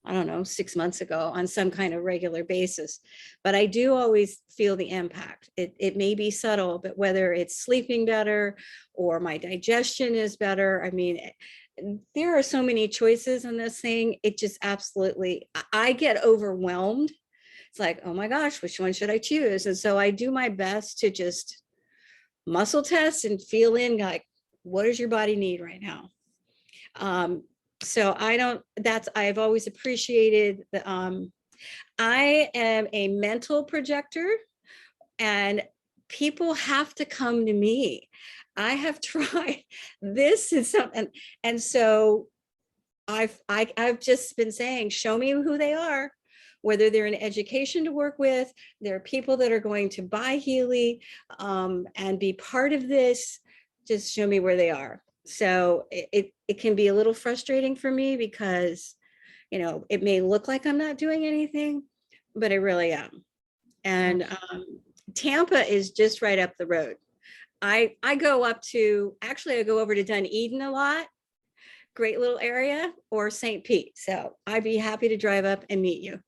Speaker 7: 6 months ago on some kind of regular basis. But I do always feel the impact. It may be subtle, but whether it's sleeping better or my digestion is better, there are so many choices in this thing. It just absolutely, I get overwhelmed. It's like, oh my gosh, which one should I choose? And so I do my best to just muscle test and feel in, like, what does your body need right now? So I've always appreciated I am a mental projector, and people have to come to me. I have tried this and something, and so I've just been saying, show me who they are. whether they're in education to work with, there are people that are going to buy Healy and be part of this. Just show me where they are. So it can be a little frustrating for me because, you know, it may look like I'm not doing anything, but I really am. And Tampa is just right up the road. I go up to, actually I go over to Dunedin a lot, great little area, or St. Pete. So I'd be happy to drive up and meet you.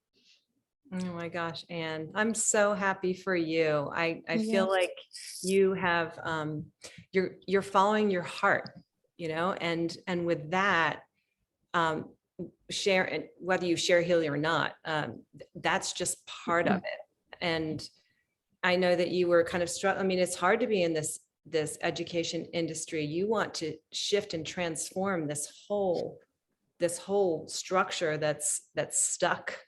Speaker 1: Oh my gosh, Anne, I'm so happy for you. I feel
Speaker 7: Yes.
Speaker 1: like you have you're following your heart, you know, and with that, share, and whether you share Healy or not, that's just part of it. And I know that you were kind of struck. I mean, it's hard to be in this education industry. You want to shift and transform this whole structure that's stuck,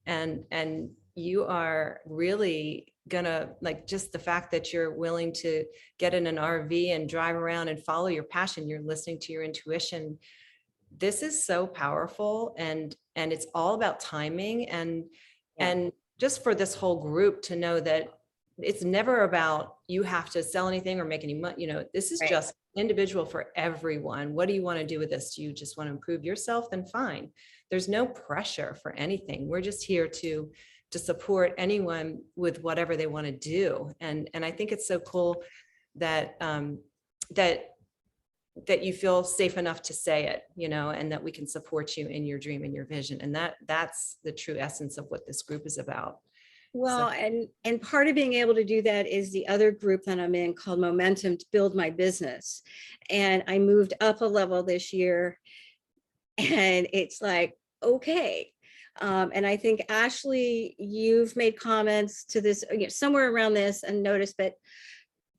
Speaker 1: and you are really gonna, like, just the fact that you're willing to get in an RV and drive around and follow your passion, you're listening to your intuition. This is so powerful, and it's all about timing, and just for this whole group to know that it's never about you have to sell anything or make any money. You know, this is
Speaker 7: Right.
Speaker 1: just individual for everyone. What do you want to do with this? Do you just want to improve yourself? Then fine. There's no pressure for anything. We're just here to support anyone with whatever they want to do. And I think it's so cool that that you feel safe enough to say it, you know, and that we can support you in your dream and your vision. And that's the true essence of what this group is about.
Speaker 7: Well, and part of being able to do that is the other group that I'm in called Momentum to Build My Business. And I moved up a level this year, and it's like, okay. And I think, Ashley, you've made comments to this, you know, somewhere around this, and noticed, but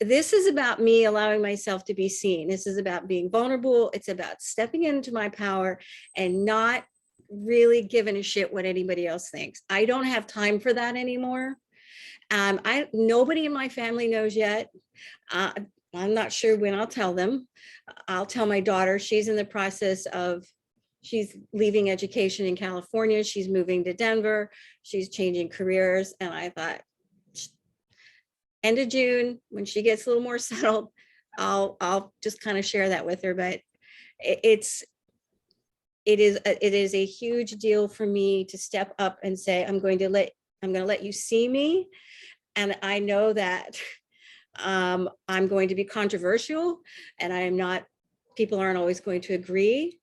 Speaker 7: this is about me allowing myself to be seen. This is about being vulnerable. It's about stepping into my power and not really giving a shit what anybody else thinks. I don't have time for that anymore. Nobody in my family knows yet. I'm not sure when I'll tell them. I'll tell my daughter. She's in the process of, she's leaving education in California. She's moving to Denver. She's changing careers. And I thought, end of June, when she gets a little more settled, I'll just kind of share that with her. But it is a huge deal for me to step up and say, I'm going to let you see me. And I know that I'm going to be controversial, and I am not, people aren't always going to agree.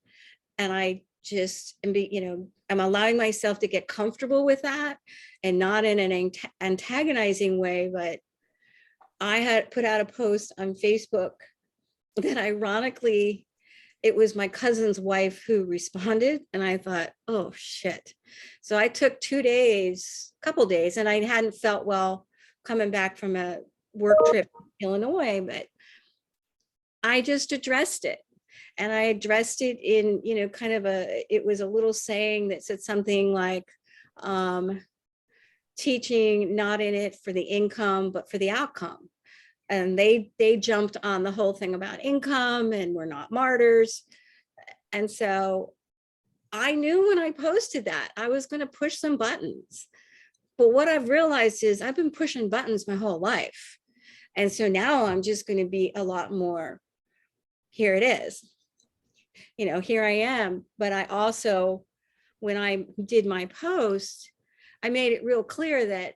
Speaker 7: And I just, I'm allowing myself to get comfortable with that, and not in an antagonizing way. But I had put out a post on Facebook that, ironically, it was my cousin's wife who responded, and I thought, oh shit. So I took 2 days, couple days, and I hadn't felt well coming back from a work trip in Illinois, but I just addressed it. And I addressed it in, kind of it was a little saying that said something like, teaching not in it for the income, but for the outcome. And they jumped on the whole thing about income and we're not martyrs. And so I knew when I posted that I was going to push some buttons. But what I've realized is I've been pushing buttons my whole life. And so now I'm just going to be a lot more, here it is. Here I am. But I also, when I did my post, I made it real clear that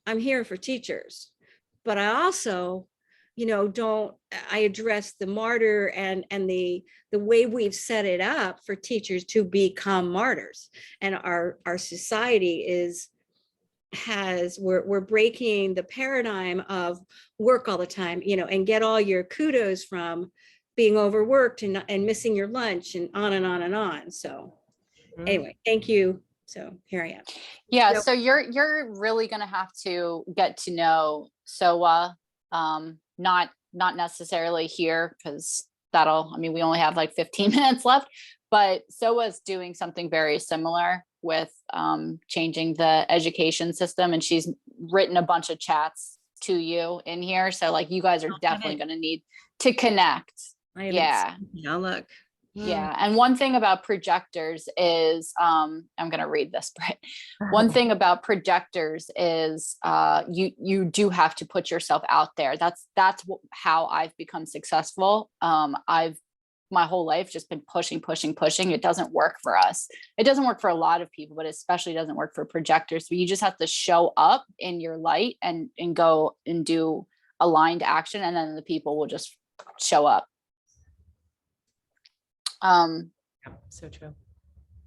Speaker 7: I'm here for teachers. But I also, I address the martyr and the way we've set it up for teachers to become martyrs. And our society we're breaking the paradigm of work all the time, and get all your kudos from being overworked and missing your lunch and on and on and on. So anyway, thank you. So here I am.
Speaker 3: Yeah, so you're really gonna have to get to know SOA, not necessarily here, because we only have like 15 minutes left, but SOA's doing something very similar with changing the education system, and she's written a bunch of chats to you in here. So like you guys are definitely gonna need to connect.
Speaker 7: I'll look.
Speaker 3: Yeah. And one thing about projectors is, I'm going to read this, Britt. One thing about projectors is you do have to put yourself out there. That's how I've become successful. I've my whole life just been pushing. It doesn't work for us. It doesn't work for a lot of people, but especially doesn't work for projectors. So you just have to show up in your light and go and do aligned action, and then the people will just show up.
Speaker 1: So true.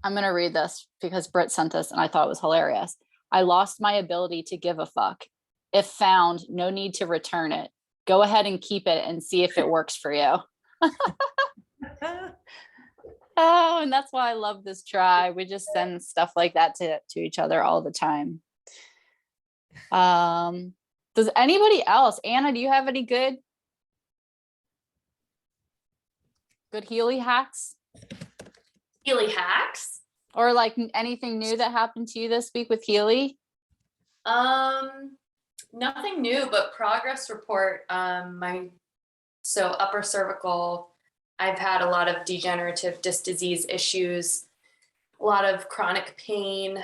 Speaker 3: I'm going to read this because Britt sent this and I thought it was hilarious. I lost my ability to give a fuck. If found, no need to return it. Go ahead and keep it and see if it works for you. Oh, and that's why I love this tribe. We just send stuff like that to each other all the time. Does anybody else? Anna, do you have any good Healy hacks?
Speaker 4: Healy hacks?
Speaker 3: Or like anything new that happened to you this week with Healy?
Speaker 4: Nothing new, but progress report. So upper cervical, I've had a lot of degenerative disc disease issues, a lot of chronic pain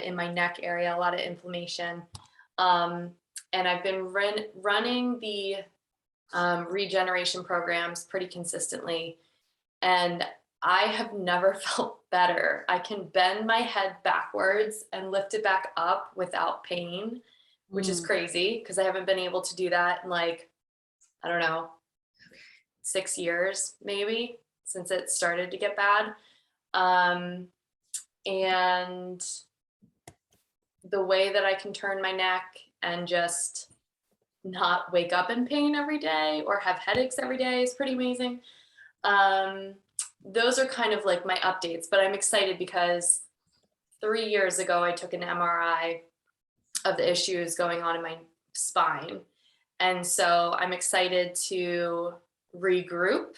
Speaker 4: in my neck area, a lot of inflammation. And I've been running the regeneration programs pretty consistently. And I have never felt better. I can bend my head backwards and lift it back up without pain, which is crazy because I haven't been able to do that in like, I don't know, 6 years maybe since it started to get bad. And the way that I can turn my neck and just not wake up in pain every day or have headaches every day is pretty amazing. Those are kind of like my updates, but I'm excited because 3 years ago, I took an MRI of the issues going on in my spine. And so I'm excited to regroup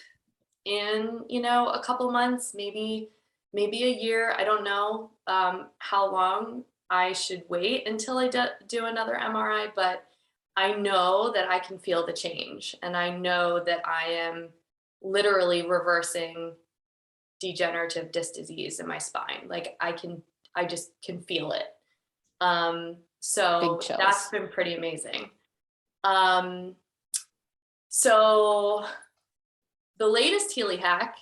Speaker 4: in, a couple months, maybe a year. I don't know how long I should wait until I do another MRI, but I know that I can feel the change. And I know that I am literally reversing degenerative disc disease in my spine. Like I just can feel it. So that's been pretty amazing. So the latest Healy hack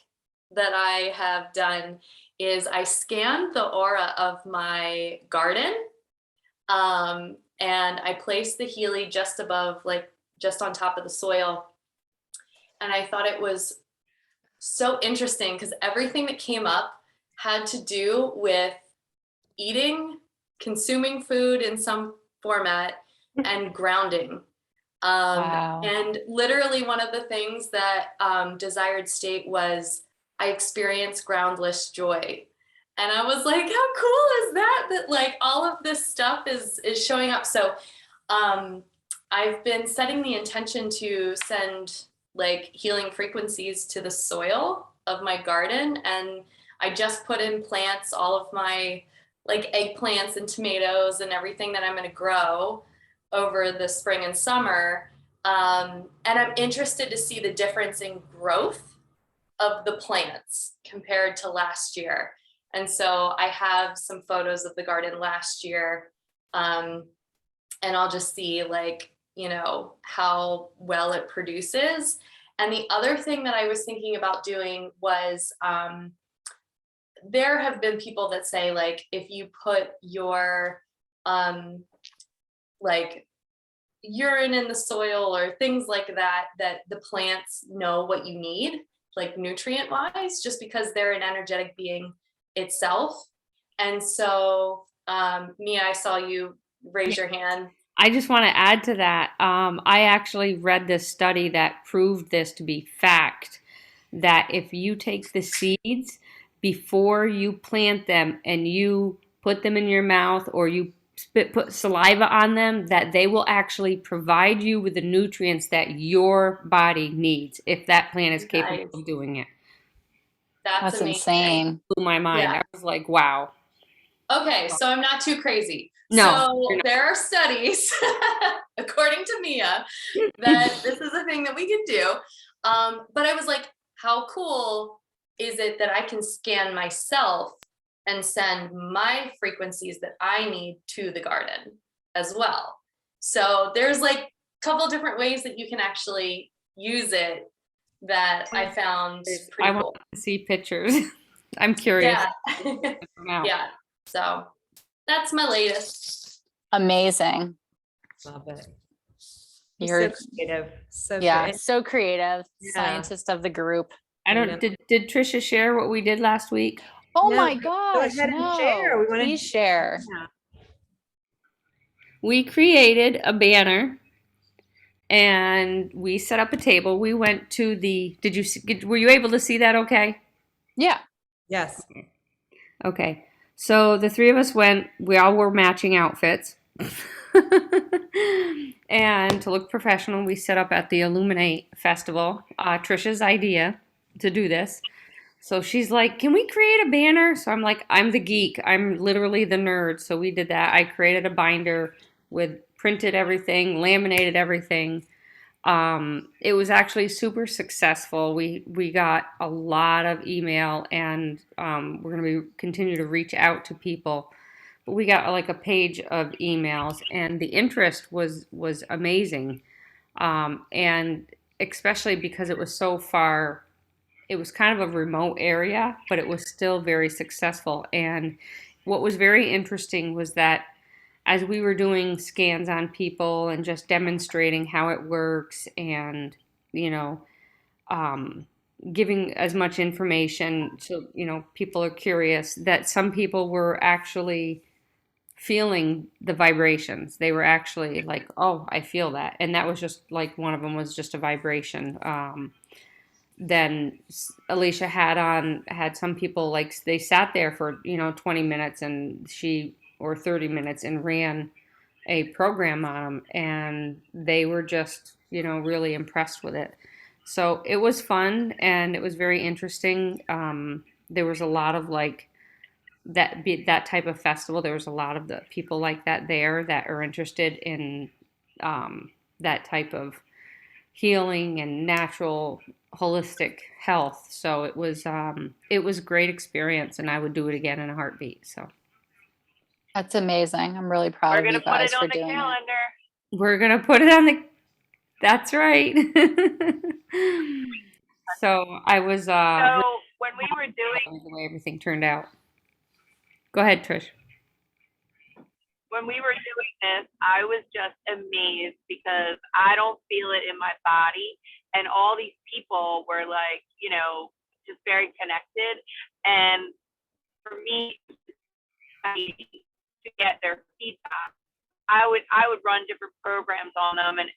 Speaker 4: that I have done is I scanned the aura of my garden. And I placed the Healy just above, just on top of the soil. And I thought it was so interesting because everything that came up had to do with eating, consuming food in some format, and grounding.
Speaker 3: Wow.
Speaker 4: And literally one of the things that desired state was I experienced groundless joy. And I was like, how cool is that? That like all of this stuff is showing up. So I've been setting the intention to send like healing frequencies to the soil of my garden. And I just put in plants, all of my like eggplants and tomatoes and everything that I'm going to grow over the spring and summer. And I'm interested to see the difference in growth of the plants compared to last year. And so I have some photos of the garden last year. And I'll just see how well it produces. And the other thing that I was thinking about doing was, there have been people that say, like, if you put your, urine in the soil or things like that, that the plants know what you need, like nutrient wise, just because they're an energetic being itself. And so, Mia, I saw you raise your hand.
Speaker 8: I just want to add to that. I actually read this study that proved this to be fact, that if you take the seeds before you plant them and you put them in your mouth or you put saliva on them, that they will actually provide you with the nutrients that your body needs if that plant is capable of doing it.
Speaker 4: That's
Speaker 3: insane.
Speaker 8: Blew my mind.
Speaker 4: Yeah.
Speaker 8: I was like, wow.
Speaker 4: Okay, so I'm not too crazy.
Speaker 8: No,
Speaker 4: So there are studies, according to Mia, that this is a thing that we can do. But I was like, how cool
Speaker 9: is it that I can scan myself and send my frequencies that I need to the garden as well. So there's like a couple different ways that you can actually use it that I found
Speaker 8: I
Speaker 9: pretty
Speaker 8: want
Speaker 9: cool.
Speaker 8: to see pictures. I'm curious.
Speaker 9: Yeah.
Speaker 8: Now.
Speaker 9: Yeah. So that's my latest.
Speaker 3: Amazing.
Speaker 1: Love it.
Speaker 3: You're
Speaker 1: So creative. So
Speaker 3: yeah,
Speaker 1: good.
Speaker 3: so creative.
Speaker 1: Yeah.
Speaker 3: Scientist of the group.
Speaker 8: I don't. Did Trisha share what we did last week?
Speaker 3: Oh
Speaker 1: No,
Speaker 3: my
Speaker 1: go
Speaker 3: gosh,
Speaker 1: ahead and share.
Speaker 3: no.
Speaker 1: We wanna-
Speaker 3: Please share.
Speaker 1: Yeah.
Speaker 8: We created a banner, and we set up a table. We went to the. Did you? Were you able to see that? Okay.
Speaker 3: Yeah.
Speaker 1: Yes.
Speaker 8: Okay. So the three of us went. We all wore matching outfits. And to look professional, we set up at the Illuminate Festival. Trisha's idea to do this. So she's like, can we create a banner? So I'm like, I'm the geek. I'm literally the nerd. So we did that. I created a binder with printed everything, laminated everything. It was actually super successful. We got a lot of email, and we're going to continue to reach out to people. But we got like a page of emails, and the interest was amazing. And especially because it was so far, it was kind of a remote area, but it was still very successful. And what was very interesting was that as we were doing scans on people and just demonstrating how it works, and you know, giving as much information so people are curious, that some people were actually feeling the vibrations. They were actually like, oh, I feel that. And that was just like, one of them was just a vibration. Then Alicia had some people, like, they sat there for 20 minutes and or 30 minutes, and ran a program on them, and they were just really impressed with it. So it was fun, and it was very interesting. There was a lot of like that type of festival. There was a lot of the people like that there that are interested in that type of healing and natural holistic health. So it was a great experience, and I would do it again in a heartbeat. So
Speaker 3: That's amazing. I'm really proud
Speaker 10: We're
Speaker 3: of you
Speaker 10: gonna put
Speaker 3: guys
Speaker 10: it
Speaker 3: for
Speaker 10: on the
Speaker 3: doing it.
Speaker 10: calendar.
Speaker 8: we're gonna put it on the. That's right. So I was
Speaker 10: So when we were doing
Speaker 8: really the way everything turned out. Go ahead, Trish.
Speaker 10: this, I was just amazed because I don't feel it in my body, and all these people were like, just very connected. And for me to get their feedback, I would run different programs on them, and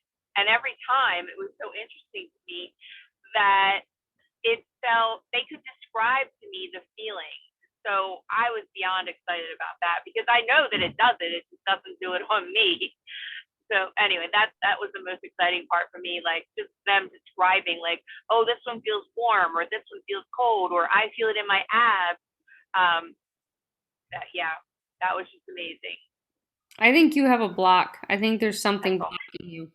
Speaker 10: every time it was so interesting to me that it felt they could describe to me the feeling. So I was beyond excited about that because I know that it just doesn't do it on me. So anyway, that was the most exciting part for me, like just them describing like, oh, this one feels warm, or this one feels cold, or I feel it in my abs. That was just amazing.
Speaker 8: I think you have a block. I think there's something blocking you.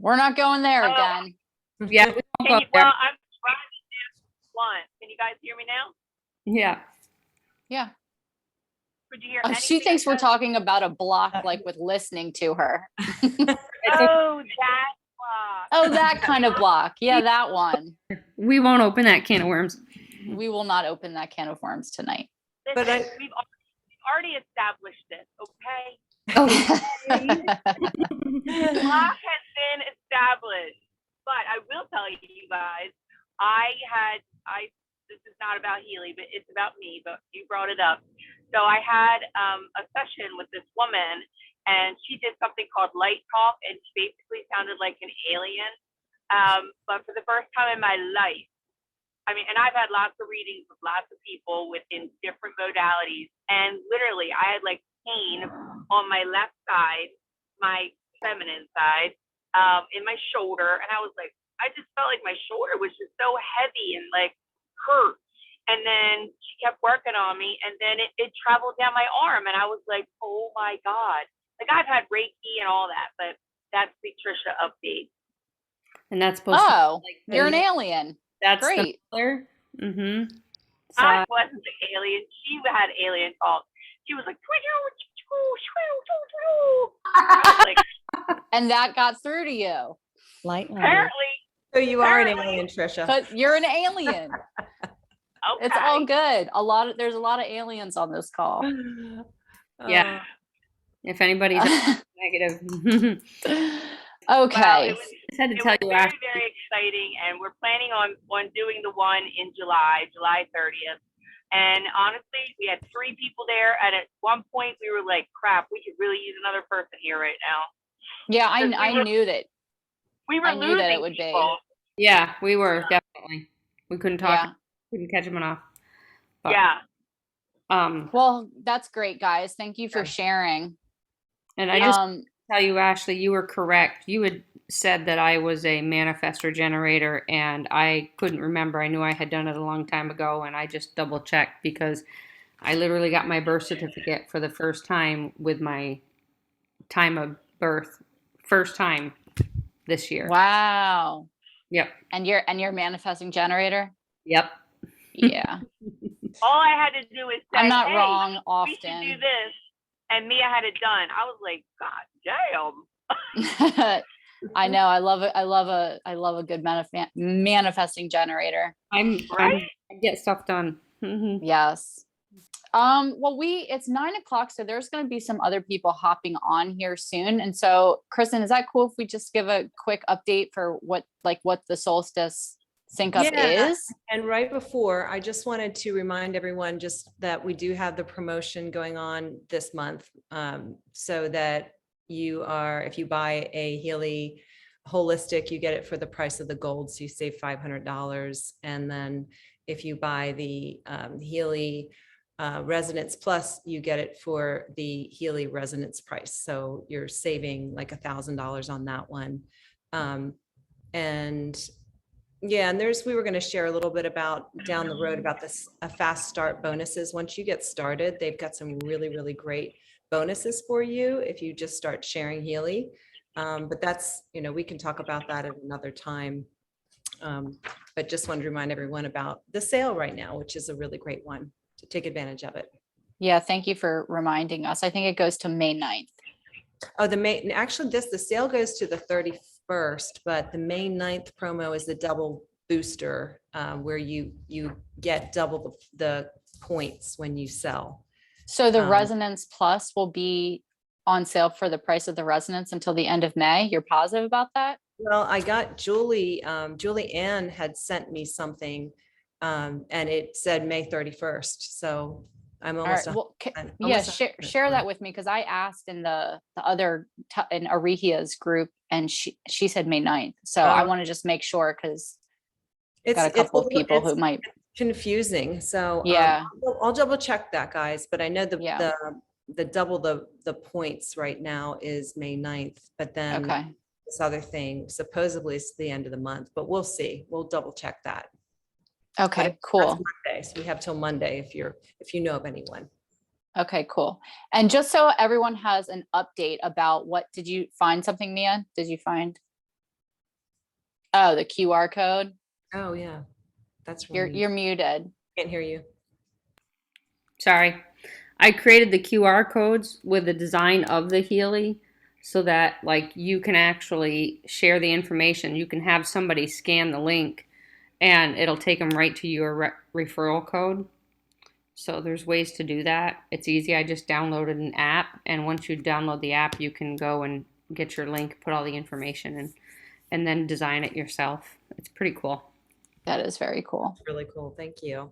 Speaker 3: We're not going there again.
Speaker 8: Yeah, we won't go there.
Speaker 10: Well, I'm driving down one. Can you guys hear me now?
Speaker 8: Yeah.
Speaker 3: Yeah.
Speaker 10: Could you hear
Speaker 3: Oh, she
Speaker 10: anything
Speaker 3: thinks
Speaker 10: I
Speaker 3: we're
Speaker 10: said?
Speaker 3: talking about a block, like with listening to her.
Speaker 10: Oh, that block.
Speaker 3: Oh, that kind of block. Yeah, that one.
Speaker 8: We won't open that can of worms.
Speaker 3: We will not open that can of worms tonight.
Speaker 1: But
Speaker 10: Listen, we've already established this, okay? Block has been established. But I will tell you guys, this is not about Healy, but it's about me, but you brought it up. So I had a session with this woman, and she did something called light talk, and she basically sounded like an alien. But for the first time in my life, and I've had lots of readings with lots of people within different modalities, and literally I had like pain on my left side, my feminine side, in my shoulder, and I was like, I just felt like my shoulder was just so heavy and like hurt. And then she kept working on me, and then it traveled down my arm, and I was like, oh my God. Like, I've had Reiki and all that, but that's the Trisha update.
Speaker 8: And that's supposed
Speaker 3: Oh,
Speaker 8: to be
Speaker 3: you're an alien.
Speaker 8: That's
Speaker 3: Great.
Speaker 8: the mother. Mm-hmm. So,
Speaker 10: I wasn't the alien. She had alien talk. She was like, I was like,
Speaker 3: And that got through to you.
Speaker 7: Light language.
Speaker 10: apparently,
Speaker 1: So you are an
Speaker 10: Apparently-
Speaker 1: alien, Trisha.
Speaker 3: Because you're an alien.
Speaker 10: okay.
Speaker 3: It's all good. There's a lot of aliens on this call.
Speaker 8: Yeah. if anybody's negative,
Speaker 10: Well,
Speaker 3: Okay.
Speaker 10: it was,
Speaker 8: just had to
Speaker 10: it
Speaker 8: tell
Speaker 10: was
Speaker 8: you,
Speaker 10: very,
Speaker 8: Ashley.
Speaker 10: very exciting, and we're planning on doing the one in July 30th. And honestly, we had 3 people there, and at one point we were like, "Crap, we could really use another person here right now."
Speaker 3: Yeah,
Speaker 10: Because
Speaker 3: I knew that.
Speaker 10: We were
Speaker 3: I knew
Speaker 10: losing
Speaker 3: that it would be.
Speaker 10: people.
Speaker 8: Yeah, we were definitely. We couldn't talk.
Speaker 3: Yeah.
Speaker 8: Couldn't catch them enough. But,
Speaker 10: Yeah.
Speaker 3: Well, that's great, guys. Thank you for
Speaker 1: Yeah.
Speaker 3: sharing.
Speaker 8: And I just
Speaker 3: Um,
Speaker 8: tell you, Ashley, you were correct. You had said that I was a manifestor generator, and I couldn't remember. I knew I had done it a long time ago, and I just double checked because I literally got my birth certificate for the first time with my time of birth, first time this year.
Speaker 3: wow.
Speaker 8: Yep.
Speaker 3: And you're manifesting generator?
Speaker 8: Yep.
Speaker 3: Yeah.
Speaker 10: All I had to do is say,
Speaker 3: I'm not
Speaker 10: "Hey,
Speaker 3: wrong
Speaker 10: we should do
Speaker 3: often.
Speaker 10: this," and Mia had it done. I was like, "God damn."
Speaker 3: I know. I love it. I love a good manifesting generator.
Speaker 10: Right?
Speaker 8: I get stuff done. Mhm.
Speaker 3: Yes. Well, it's 9 o'clock, so there's going to be some other people hopping on here soon. And so, Kristen, is that cool if we just give a quick update for what the solstice sync up
Speaker 1: Yeah.
Speaker 3: is?
Speaker 1: And right before, I just wanted to remind everyone just that we do have the promotion going on this month. So that if you buy a Healy holistic, you get it for the price of the gold. So you save $500. And then if you buy the Healy Resonance Plus, you get it for the Healy Resonance price. So you're saving like $1,000 on that one. And yeah, and we were going to share a little bit about down the road about this, a fast start bonuses. Once you get started, they've got some really, really great bonuses for you if you just start sharing Healy. But that's, we can talk about that at another time. But just wanted to remind everyone about the sale right now, which is a really great one to take advantage of it.
Speaker 3: Yeah. Thank you for reminding us. I think it goes to May 9th.
Speaker 1: Oh, actually the sale goes to the 31st, but the May 9th promo is the double booster, where you get double the points when you sell.
Speaker 3: So the Resonance Plus will be on sale for the price of the Resonance until the end of May. You're positive about that?
Speaker 1: Well, I got Julie Ann had sent me something, and it said May 31st. So I'm
Speaker 3: All right.
Speaker 1: almost,
Speaker 3: Well,
Speaker 1: I'm
Speaker 3: yeah,
Speaker 1: almost
Speaker 3: share that with me, because I asked in the other in Arihia's group, and she said May 9th. So I want to just make sure, because got a couple of people who might.
Speaker 1: confusing. So
Speaker 3: Yeah.
Speaker 1: I'll double check that, guys. But I know
Speaker 3: Yeah.
Speaker 1: the double the points right now is May 9th, but then
Speaker 3: Okay.
Speaker 1: this other thing supposedly is the end of the month, but we'll see. We'll double check that. But
Speaker 3: Okay,
Speaker 1: that's
Speaker 3: cool.
Speaker 1: Monday, so we have till Monday if you know of anyone.
Speaker 3: Okay, cool. And just so everyone has an update about did you find something, Mia? Did you find? Oh, the QR code.
Speaker 1: Oh yeah, that's
Speaker 3: You're muted.
Speaker 1: Can't hear you.
Speaker 8: Sorry. I created the QR codes with the design of the Healy so that you can actually share the information. You can have somebody scan the link and it'll take them right to your referral code. So there's ways to do that. It's easy. I just downloaded an app, and once you download the app, you can go and get your link, put all the information in, and then design it yourself. It's pretty cool.
Speaker 3: That is very cool.
Speaker 1: Really cool. Thank you.